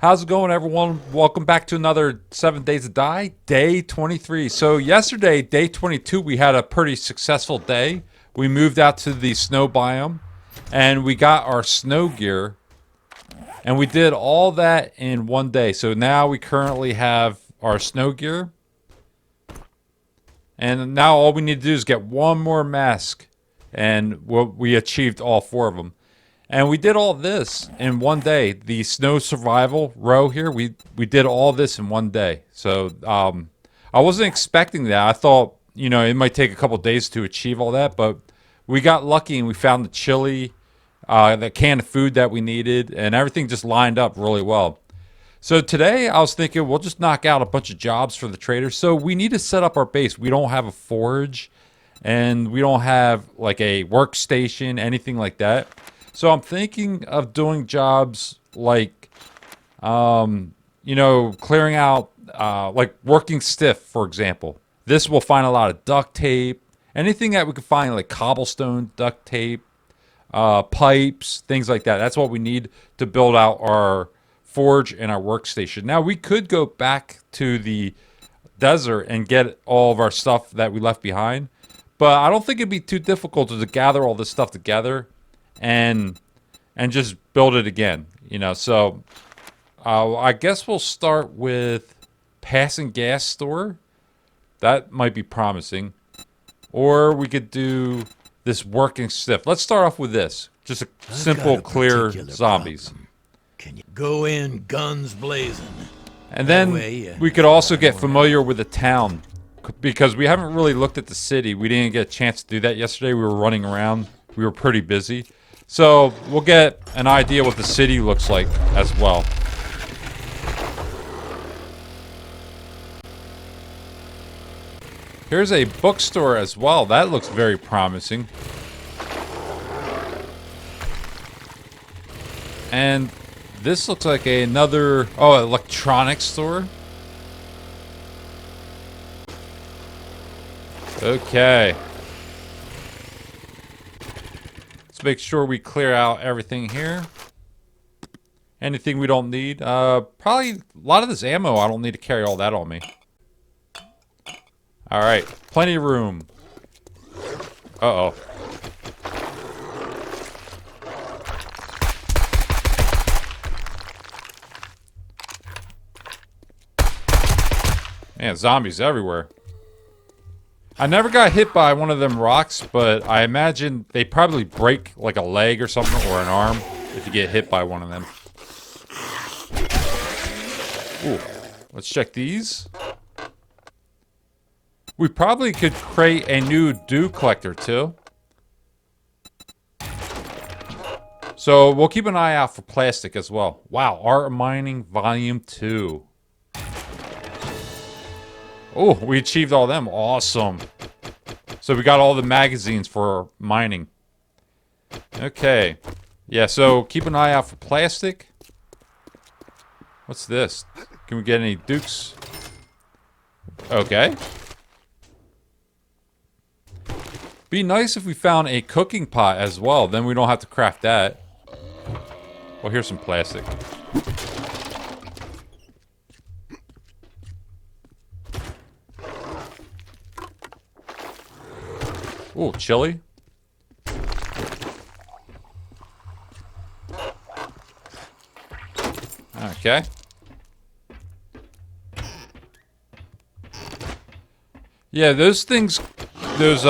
How's it going, everyone? Welcome back to another 7 Days to Die, day 23. So, yesterday, day 22, we had a pretty successful day. We moved out to the snow biome and we got our snow gear, and we did all that in one day. So, now we currently have our snow gear, and now all we need to do is get one more mask, and we achieved all four of them. And we did all this in one day. The snow survival row here, we did all this in one day. So I wasn't expecting that. I thought, it might take a couple days to achieve all that, but we got lucky and we found the chili, the can of food that we needed, and everything just lined up really well. So today I was thinking we'll just knock out a bunch of jobs for the traders. So we need to set up our base. We don't have a forge, and we don't have like a workstation, anything like that. So I'm thinking of doing jobs like, clearing out, like working stiff, for example. This will find a lot of duct tape, anything that we can find, like cobblestone, duct tape, pipes, things like that. That's what we need to build out our forge and our workstation. Now, we could go back to the desert and get all of our stuff that we left behind, but I don't think it'd be too difficult to gather all this stuff together and just build it again, So I guess we'll start with passing gas store. That might be promising. Or we could do this working stiff. Let's start off with this. Just a simple, clear zombies. Problem. Can you go in guns blazing? And then we could also get familiar with the town, because we haven't really looked at the city. We didn't get a chance to do that yesterday. We were running around. We were pretty busy. So we'll get an idea what the city looks like as well. Here's a bookstore as well. That looks very promising. And this looks like another, electronics store. Okay. Make sure we clear out everything here. Anything we don't need. Probably a lot of this ammo, I don't need to carry all that on me. Alright, plenty of room. Uh-oh. Man, zombies everywhere. I never got hit by one of them rocks, but I imagine they probably break like a leg or something, or an arm, if you get hit by one of them. Ooh, let's check these. We probably could create a new dew collector too. So we'll keep an eye out for plastic as well. Wow, art mining volume 2. Oh, we achieved all them. Awesome. So we got all the magazines for mining. Okay. Yeah, so keep an eye out for plastic. What's this? Can we get any dukes? Okay. Be nice if we found a cooking pot as well. Then we don't have to craft that. Well, here's some plastic. Ooh, chili. Okay. Yeah, those things, those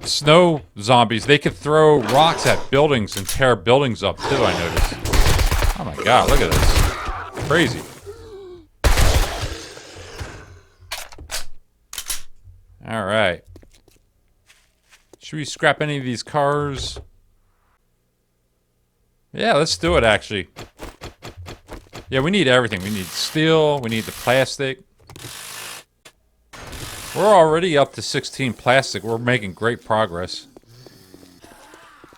snow zombies, they could throw rocks at buildings and tear buildings up too, I noticed. Oh my god, look at this. Crazy. Alright. Should we scrap any of these cars? Yeah, let's do it, actually. Yeah, we need everything. We need steel. We need the plastic. We're already up to 16 plastic. We're making great progress.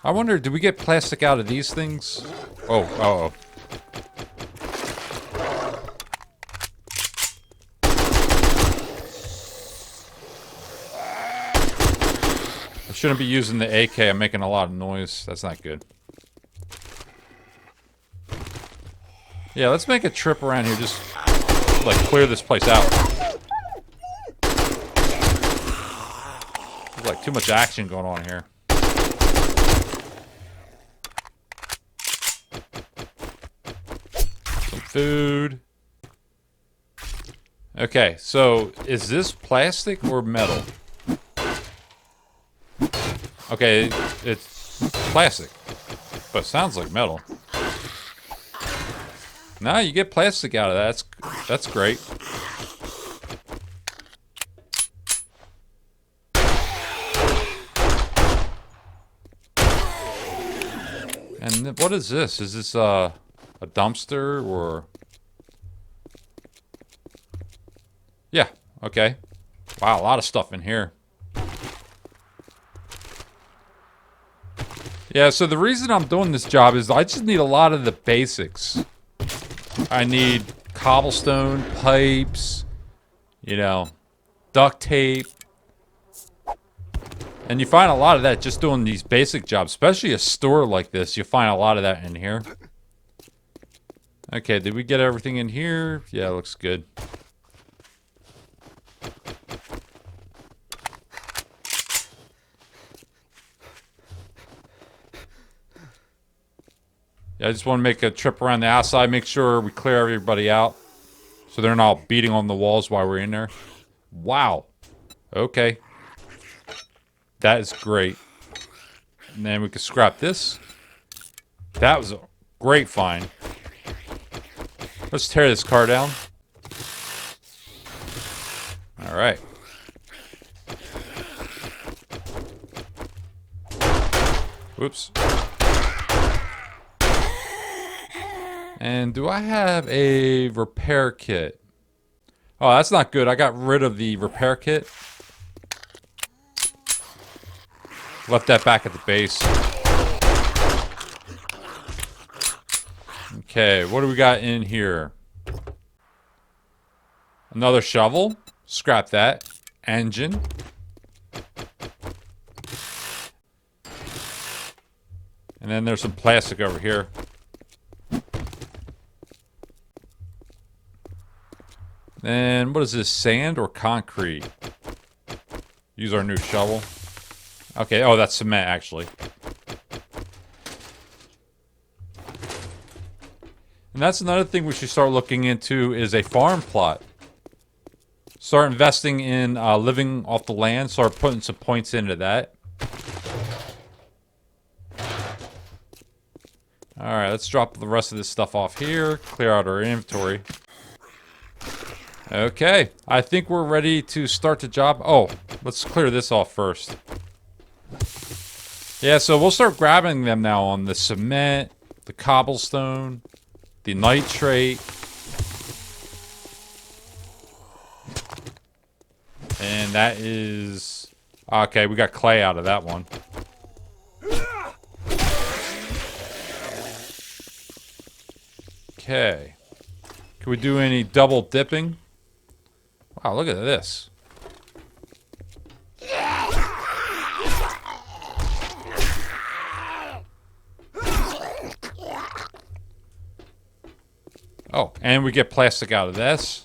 I wonder, do we get plastic out of these things? Oh, uh-oh. I shouldn't be using the AK. I'm making a lot of noise. That's not good. Yeah, let's make a trip around here. Just, like, clear this place out. There's, like, too much action going on here. Some food. Okay, so is this plastic or metal? Okay, it's plastic, but it sounds like metal. No, you get plastic out of that. That's great. And what is this? Is this a dumpster or? Yeah. Okay. Wow, a lot of stuff in here. Yeah, so the reason I'm doing this job is I just need a lot of the basics. I need cobblestone, pipes, you know, duct tape. And you find a lot of that just doing these basic jobs, especially a store like this. You find a lot of that in here. Okay, did we get everything in here? Yeah, it looks good. Yeah, I just want to make a trip around the outside, make sure we clear everybody out. So they're not beating on the walls while we're in there. Wow. Okay. That is great. And then we can scrap this. That was a great find. Let's tear this car down. Alright. Whoops. And do I have a repair kit? Oh, that's not good. I got rid of the repair kit. Left that back at the base. Okay, what do we got in here? Another shovel. Scrap that. Engine. And then there's some plastic over here. And what is this, sand or concrete? Use our new shovel. Okay, oh, that's cement, actually. And that's another thing we should start looking into is a farm plot. Start investing in living off the land. Start putting some points into that. Alright, let's drop the rest of this stuff off here. Clear out our inventory. Okay, I think we're ready to start the job. Oh, let's clear this off first. Yeah, so we'll start grabbing them now on the cement, the cobblestone, the nitrate. And that is... Okay, we got clay out of that one. Okay. Can we do any double dipping? Wow, look at this. Oh, and we get plastic out of this.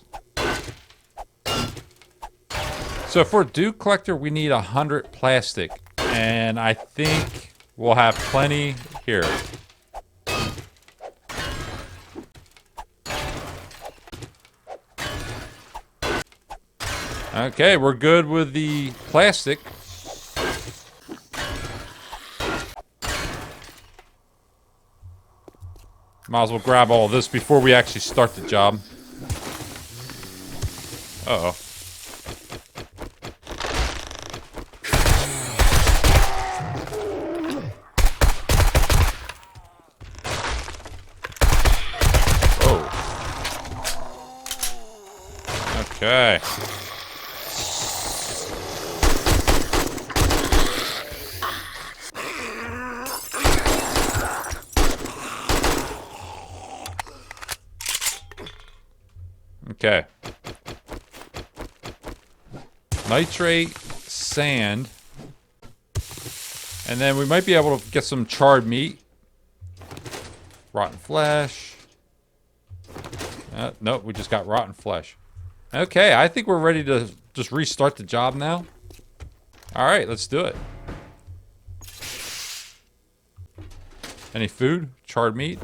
So for a dew collector, we need 100 plastic. And I think we'll have plenty here. Okay, we're good with the plastic. Might as well grab all of this before we actually start the job. Uh-oh. Oh. Okay. Okay. Nitrate, sand. And then we might be able to get some charred meat. Rotten flesh. Nope, we just got rotten flesh. Okay, I think we're ready to just restart the job now. All right, let's do it. Any food? Charred meat?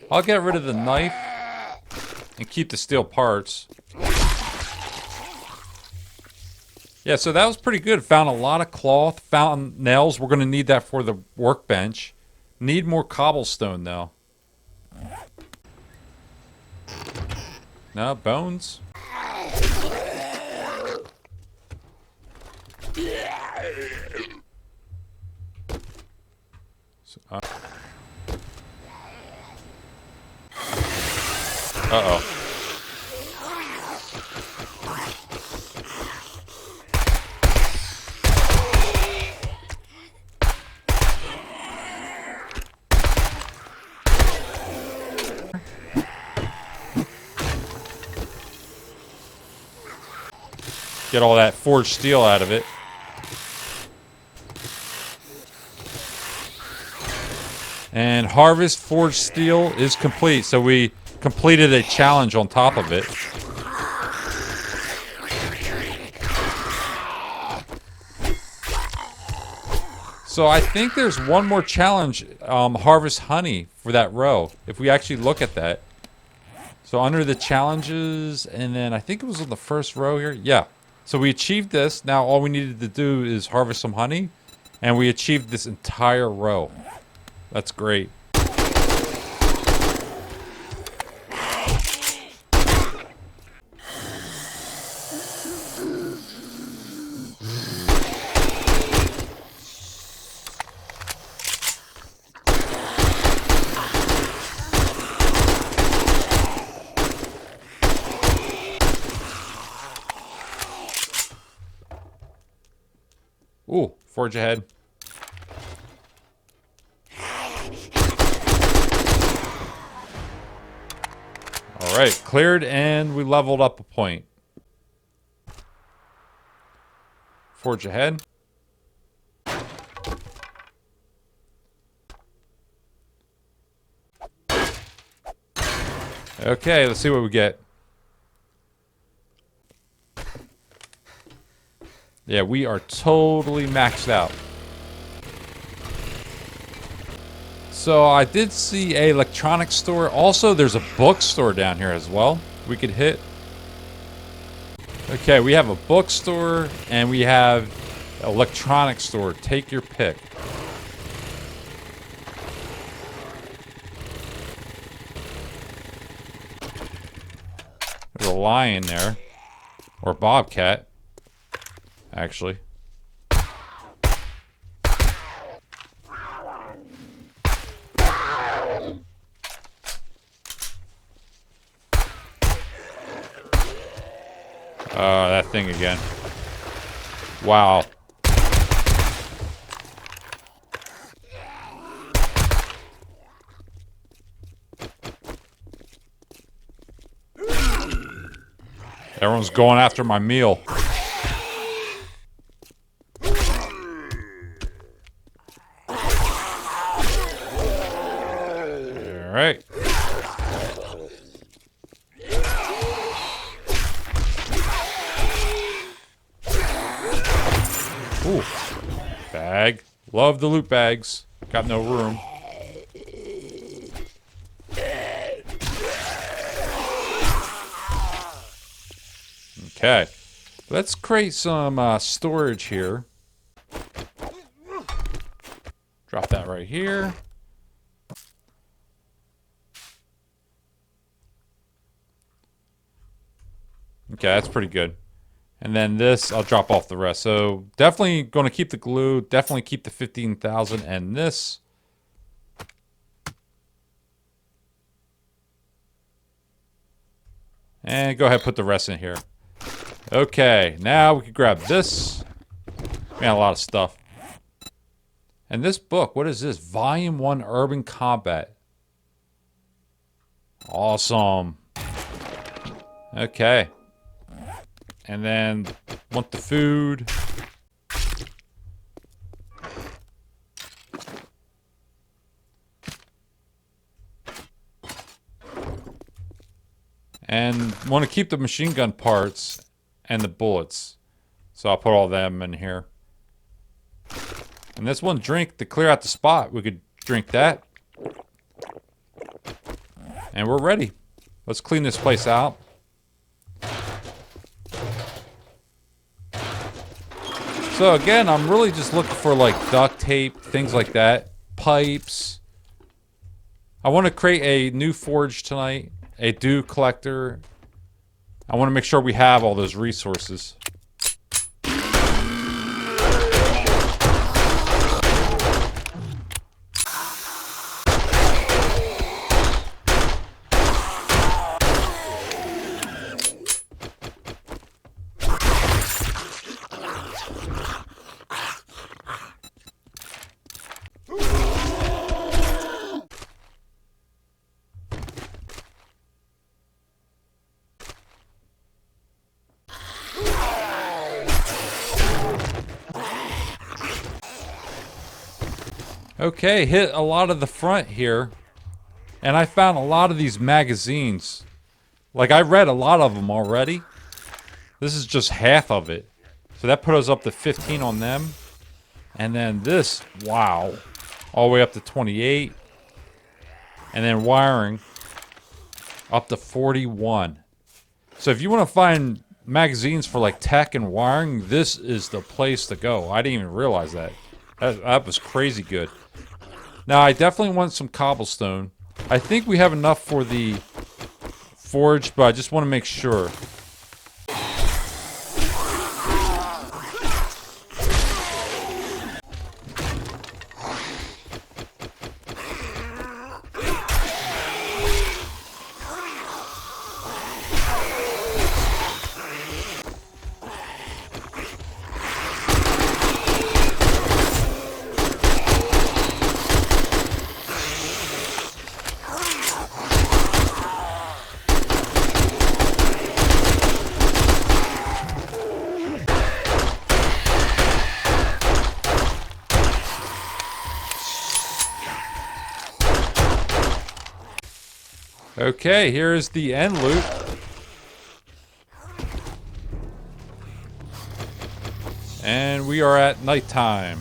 I'll get rid of the knife and keep the steel parts. Yeah, so that was pretty good. Found a lot of cloth, found nails. We're going to need that for the workbench. Need more cobblestone, though. No, bones. So, uh-oh. Get all that forged steel out of it. And harvest forged steel is complete. So we completed a challenge on top of it. So I think there's one more challenge, harvest honey for that row. If we actually look at that. So under the challenges, and then I think it was on the first row here. Yeah. So we achieved this. Now all we needed to do is harvest some honey. And we achieved this entire row. That's great. Ooh, forge ahead. All right, cleared, and we leveled up a point. Forge ahead. Okay, let's see what we get. Yeah, we are totally maxed out. So I did see a electronics store. Also, there's a bookstore down here as well. We could hit. Okay, we have a bookstore and we have an electronics store. Take your pick. There's a lion there. Or bobcat, actually. That thing again. Wow. Everyone's going after my meal. All right. Ooh. Bag. Love the loot bags. Got no room. Okay. Let's create some storage here. Drop that right here. Okay, that's pretty good. And then this, I'll drop off the rest. So definitely going to keep the glue. Definitely keep the 15,000 and this. And go ahead and put the rest in here. Okay, now we can grab this. Man, a lot of stuff. And this book, what is this? Volume 1 Urban Combat. Awesome. Okay. And then, want the food. And want to keep the machine gun parts and the bullets. So I'll put all them in here. And this one drink to clear out the spot. We could drink that. And we're ready. Let's clean this place out. So again, I'm really just looking for like duct tape, things like that. Pipes. I want to create a new forge tonight. A dew collector. I want to make sure we have all those resources. Okay, hit a lot of the front here. And I found a lot of these magazines. Like, I read a lot of them already. This is just half of it. So that put us up to 15 on them. And then this, wow. All the way up to 28. And then wiring up to 41. So if you want to find magazines for like tech and wiring, this is the place to go. I didn't even realize that. That was crazy good. Now, I definitely want some cobblestone. I think we have enough for the forge, but I just want to make sure. Okay, here is the end loop. And we are at nighttime.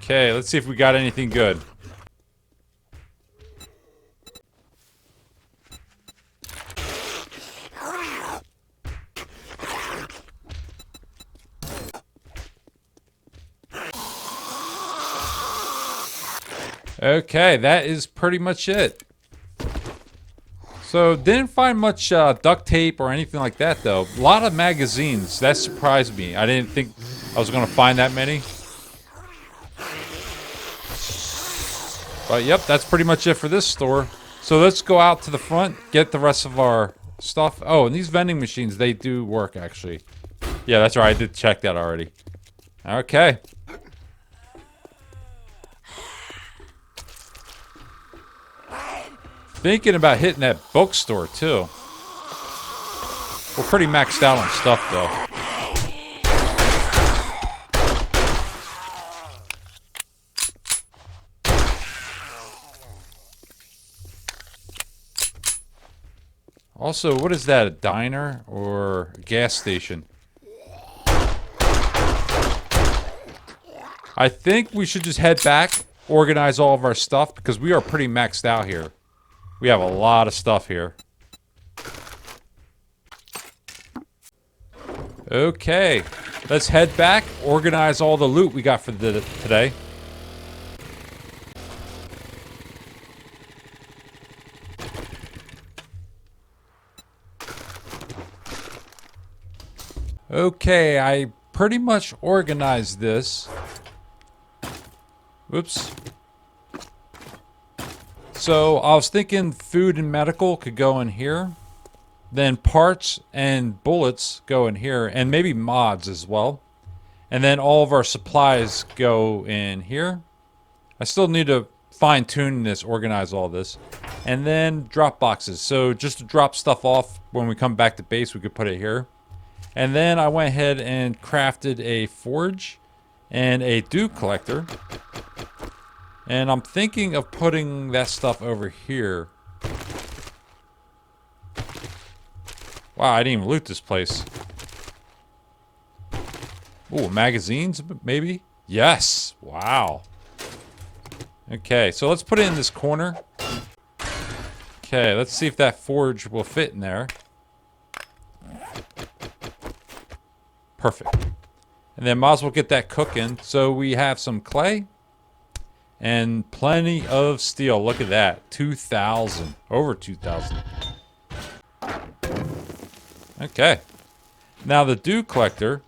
Okay, let's see if we got anything good. Okay, that is pretty much it. So, didn't find much duct tape or anything like that, though. A lot of magazines. That surprised me. I didn't think I was going to find that many. But, yep, that's pretty much it for this store. So, let's go out to the front, get the rest of our stuff. Oh, and these vending machines, they do work, actually. Yeah, that's right. I did check that already. Okay. Thinking about hitting that bookstore, too. We're pretty maxed out on stuff, though. Also, what is that? A diner or a gas station? I think we should just head back, organize all of our stuff, because we are pretty maxed out here. We have a lot of stuff here. Okay, let's head back, organize all the loot we got for today. Okay, I pretty much organized this. Whoops. So I was thinking food and medical could go in here. Then parts and bullets go in here, and maybe mods as well. And then all of our supplies go in here. I still need to fine tune this, organize all this. And then drop boxes. So just to drop stuff off when we come back to base, we could put it here. And then I went ahead and crafted a forge and a dew collector. And I'm thinking of putting that stuff over here. Wow, I didn't even loot this place. Ooh, magazines, maybe? Yes! Wow. Okay, so let's put it in this corner. Okay, let's see if that forge will fit in there. Perfect. And then might as well get that cooking. So we have some clay and plenty of steel. Look at that. 2,000. Over 2,000. Okay. Now the dew collector.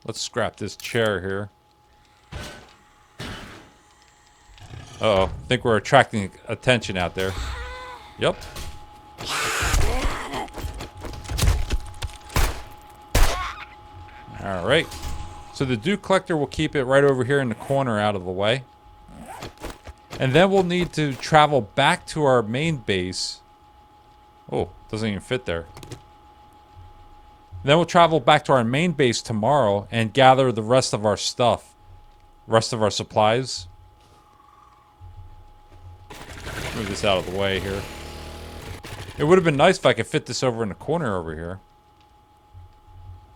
Let's scrap this chair here. Uh-oh. I think we're attracting attention out there. Yep. Alright. So the dew collector will keep it right over here in the corner out of the way. And then we'll need to travel back to our main base. Oh, doesn't even fit there. Then we'll travel back to our main base tomorrow and gather the rest of our stuff. Rest of our supplies. Move this out of the way here. It would have been nice if I could fit this over in the corner over here.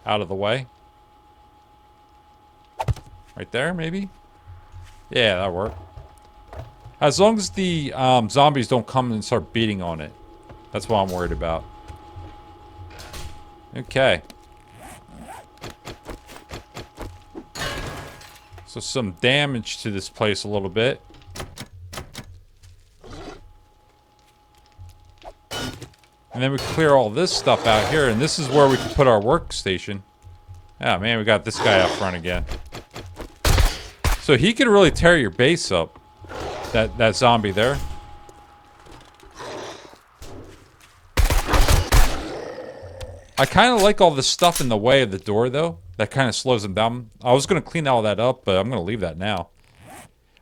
Out of the way. Right there, maybe? Yeah, that'll work. As long as the zombies don't come and start beating on it. That's what I'm worried about. Okay. So some damage to this place a little bit. And then we clear all this stuff out here, and this is where we can put our workstation. Oh man, we got this guy up front again. So he could really tear your base up. That zombie there. I kind of like all the stuff in the way of the door, though. That kind of slows them down. I was going to clean all that up, but I'm going to leave that now.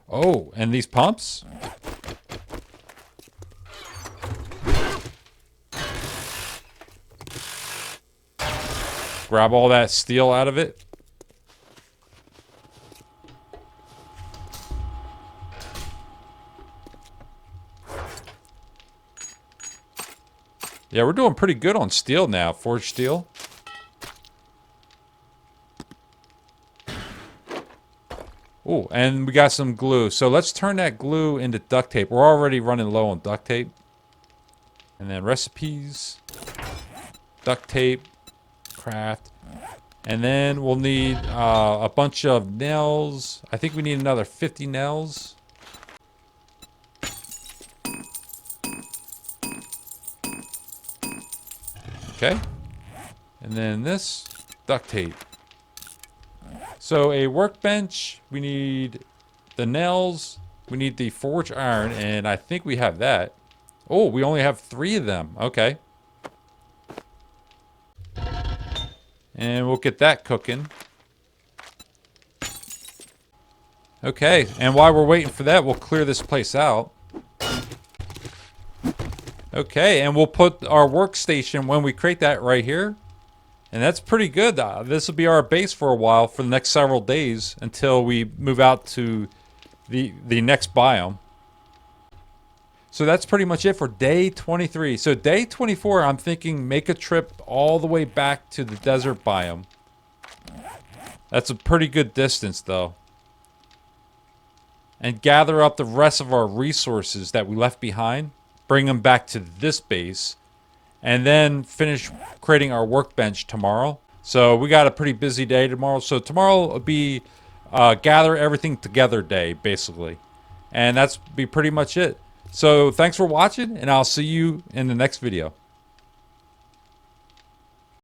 Oh, and these pumps? Grab all that steel out of it. Yeah, we're doing pretty good on steel now. Forged steel. Oh, and we got some glue. So let's turn that glue into duct tape. We're already running low on duct tape. And then recipes. Duct tape. Craft. And then we'll need a bunch of nails. I think we need another 50 nails. Okay. And then this, duct tape. So a workbench, we need the nails, we need the forged iron, and I think we have that. Oh, we only have 3 of them. Okay. And we'll get that cooking. Okay, and while we're waiting for that, we'll clear this place out. Okay, and we'll put our workstation when we create that right here. And that's pretty good. This will be our base for a while, for the next several days, until we move out to the next biome. So that's pretty much it for day 23. So day 24, I'm thinking make a trip all the way back to the desert biome. That's a pretty good distance, though. And gather up the rest of our resources that we left behind. bring them back to this base, and then finish creating our workbench tomorrow. So we got a pretty busy day tomorrow. So tomorrow will be gather everything together day, basically. And that's be pretty much it. So thanks for watching, and I'll see you in the next video.